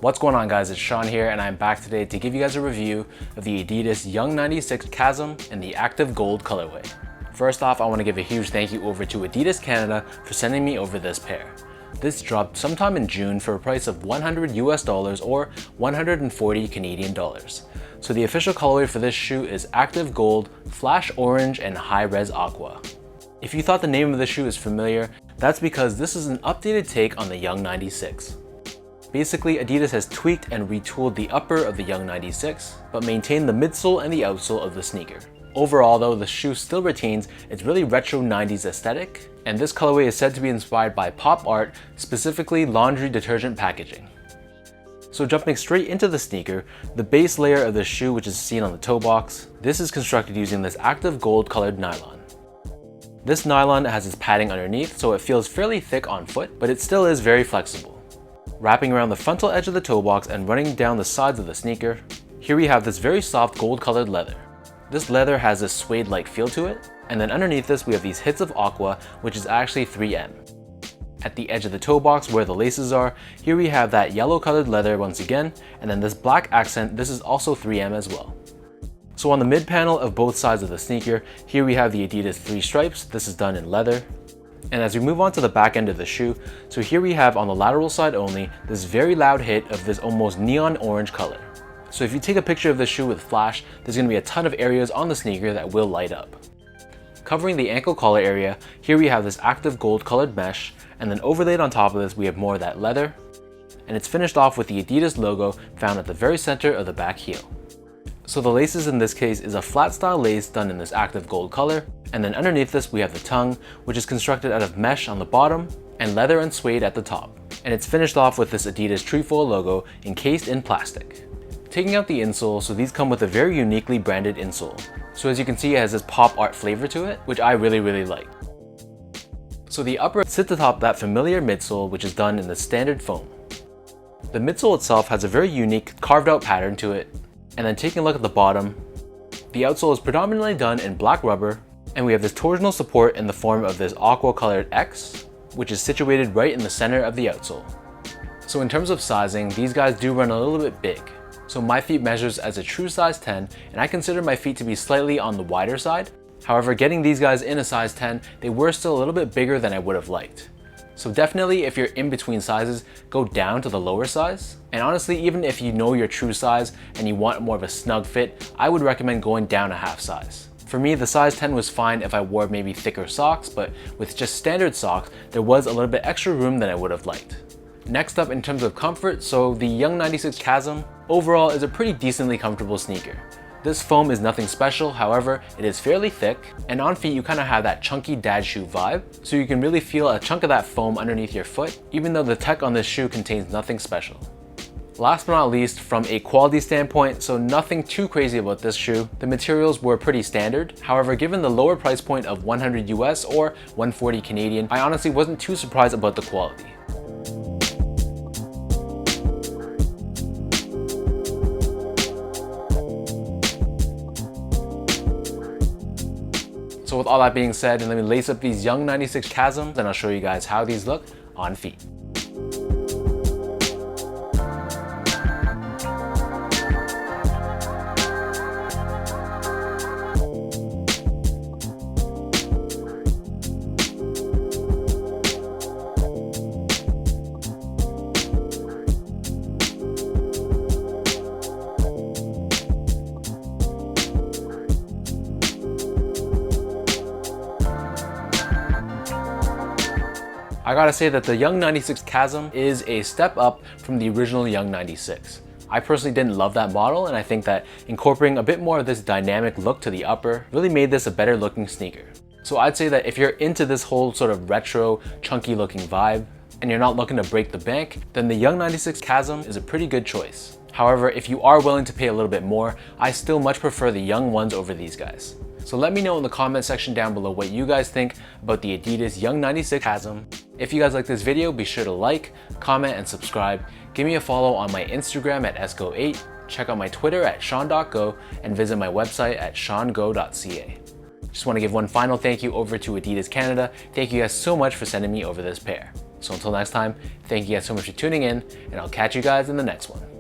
What's going on, guys? It's Sean here, and I'm back today to give you guys a review of the Adidas Yung-96 Chasm in the Active Gold colorway. First off, I want to give a huge thank you over to Adidas Canada for sending me over this pair. This dropped sometime in June for a price of $100 US or 140 Canadian dollars. So the official colorway for this shoe is Active Gold, Flash Orange, and High Res Aqua. If you thought the name of the shoe is familiar, that's because this is an updated take on the Yung-96. Basically, Adidas has tweaked and retooled the upper of the Yung-96, but maintained the midsole and the outsole of the sneaker. Overall though, the shoe still retains its really retro 90s aesthetic, and this colorway is said to be inspired by pop art, specifically laundry detergent packaging. So jumping straight into the sneaker, the base layer of the shoe, which is seen on the toe box, this is constructed using this active gold colored nylon. This nylon has its padding underneath, so it feels fairly thick on foot, but it still is very flexible. Wrapping around the frontal edge of the toe box and running down the sides of the sneaker, here we have this very soft gold colored leather. This leather has a suede-like feel to it, and then underneath this we have these hits of aqua, which is actually 3M. At the edge of the toe box where the laces are, here we have that yellow colored leather once again, and then this black accent, this is also 3M as well. So on the mid panel of both sides of the sneaker, here we have the Adidas 3 stripes, this is done in leather. And as we move on to the back end of the shoe, so here we have on the lateral side only, this very loud hit of this almost neon orange color. So if you take a picture of the shoe with flash, there's going to be a ton of areas on the sneaker that will light up. Covering the ankle collar area, here we have this active gold colored mesh, and then overlaid on top of this we have more of that leather, and it's finished off with the Adidas logo found at the very center of the back heel. So the laces in this case is a flat style lace done in this active gold color, and then underneath this we have the tongue, which is constructed out of mesh on the bottom and leather and suede at the top. And it's finished off with this Adidas trefoil logo encased in plastic. Taking out the insole, so these come with a very uniquely branded insole. So as you can see, it has this pop art flavor to it, which I really like. So the upper sits atop that familiar midsole, which is done in the standard foam. The midsole itself has a very unique carved out pattern to it. And then taking a look at the bottom, the outsole is predominantly done in black rubber, and we have this torsional support in the form of this aqua colored X, which is situated right in the center of the outsole. So in terms of sizing, these guys do run a little bit big. So my feet measures as a true size 10, and I consider my feet to be slightly on the wider side. However, getting these guys in a size 10, they were still a little bit bigger than I would have liked. So definitely, if you're in between sizes, go down to the lower size. And honestly, even if you know your true size and you want more of a snug fit, I would recommend going down a half size. For me, the size 10 was fine if I wore maybe thicker socks, but with just standard socks, there was a little bit extra room than I would have liked. Next up, in terms of comfort, so the Yung-96 Chasm overall is a pretty decently comfortable sneaker. This foam is nothing special, however, it is fairly thick, and on feet you kind of have that chunky dad shoe vibe, so you can really feel a chunk of that foam underneath your foot, even though the tech on this shoe contains nothing special. Last but not least, from a quality standpoint, so nothing too crazy about this shoe. The materials were pretty standard. However, given the lower price point of 100 US or 140 Canadian, I honestly wasn't too surprised about the quality. So with all that being said, let me lace up these Yung-96 Chasms and I'll show you guys how these look on feet. I gotta say that the Yung-96 Chasm is a step up from the original Yung-96. I personally didn't love that model, and I think that incorporating a bit more of this dynamic look to the upper really made this a better looking sneaker. So I'd say that if you're into this whole sort of retro, chunky looking vibe, and you're not looking to break the bank, then the Yung-96 Chasm is a pretty good choice. However, if you are willing to pay a little bit more, I still much prefer the Yung ones over these guys. So let me know in the comment section down below what you guys think about the Adidas Yung-96 Chasm. If you guys like this video, be sure to like, comment, and subscribe. Give me a follow on my Instagram at esco8, check out my Twitter at sean.go, and visit my website at seango.ca. Just want to give one final thank you over to Adidas Canada. Thank you guys so much for sending me over this pair. So until next time, thank you guys so much for tuning in, and I'll catch you guys in the next one.